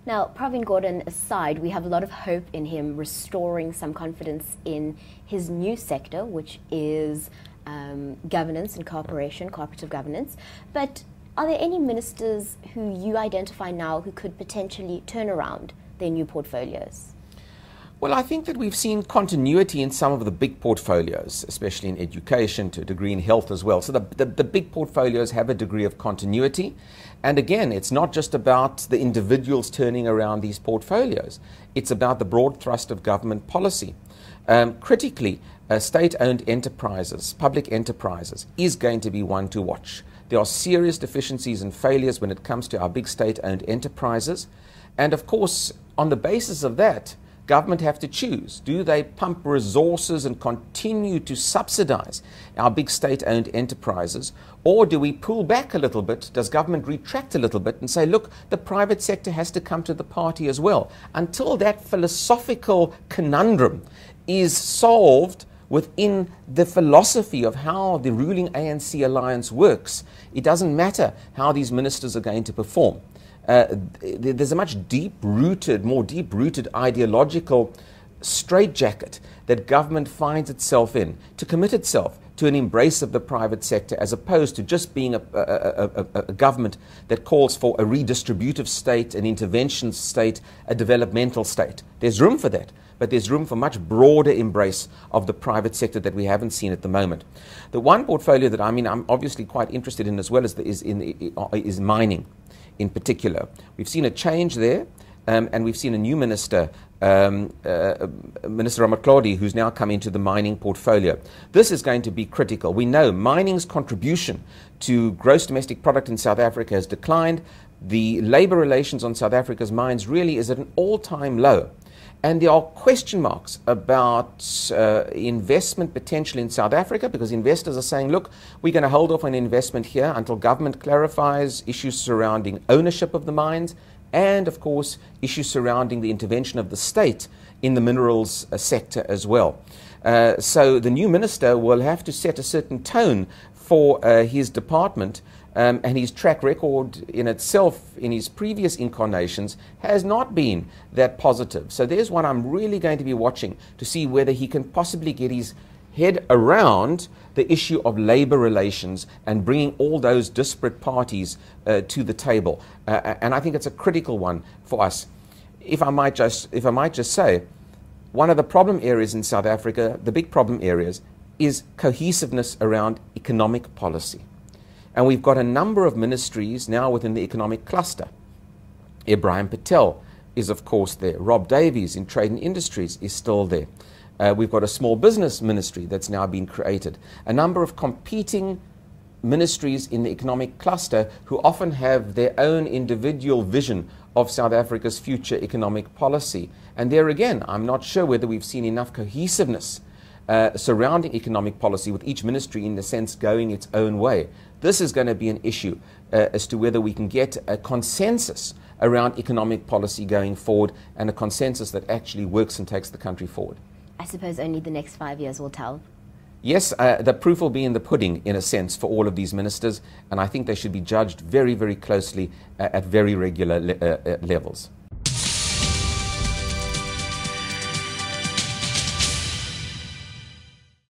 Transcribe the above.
Now, Pravin Gordhan aside, we have a lot of hope in him restoring some confidence in his new sector, which is governance and cooperation, cooperative governance. But are there any ministers who you identify now who could potentially turn around their new portfolios? Well, I think that we've seen continuity in some of the big portfolios, especially in education, to a degree in health as well. So the big portfolios have a degree of continuity. And again, it's not just about the individuals turning around these portfolios. It's about the broad thrust of government policy. Critically, state-owned enterprises, public enterprises, is going to be one to watch. There are serious deficiencies and failures when it comes to our big state-owned enterprises. And of course, on the basis of that, government have to choose. Do they pump resources and continue to subsidize our big state-owned enterprises? Or do we pull back a little bit? Does government retract a little bit and say, look, the private sector has to come to the party as well? Until that philosophical conundrum is solved within the philosophy of how the ruling ANC alliance works, it doesn't matter how these ministers are going to perform. There's a much more deep-rooted ideological straitjacket that government finds itself in to commit itself to an embrace of the private sector, as opposed to just being a government that calls for a redistributive state, an intervention state, a developmental state. There's room for that, but there's room for much broader embrace of the private sector that we haven't seen at the moment. The one portfolio that I'm obviously quite interested in as well is mining. In particular, we've seen a change there, and we've seen a new minister, Minister Ramatlhodi, who's now come into the mining portfolio. This is going to be critical. We know mining's contribution to gross domestic product in South Africa has declined. The labor relations on South Africa's mines really is at an all-time low. And there are question marks about investment potential in South Africa, because investors are saying, look, we're going to hold off on investment here until government clarifies issues surrounding ownership of the mines and, of course, issues surrounding the intervention of the state in the minerals sector as well. So the new minister will have to set a certain tone for his department. And his track record in itself, in his previous incarnations, has not been that positive. So there's one I'm really going to be watching to see whether he can possibly get his head around the issue of labor relations and bringing all those disparate parties to the table. And I think it's a critical one for us. If I might just say, one of the problem areas in South Africa, the big problem areas, is cohesiveness around economic policy. And we've got a number of ministries now within the economic cluster. Ebrahim Patel is, of course, there. Rob Davies in Trade and Industries is still there. We've got a small business ministry that's now been created. A number of competing ministries in the economic cluster who often have their own individual vision of South Africa's future economic policy. And there again, I'm not sure whether we've seen enough cohesiveness surrounding economic policy, with each ministry, in a sense, going its own way. This is going to be an issue as to whether we can get a consensus around economic policy going forward, and a consensus that actually works and takes the country forward. I suppose only the next 5 years will tell. Yes, the proof will be in the pudding, in a sense, for all of these ministers, and I think they should be judged very, very closely at very regular levels.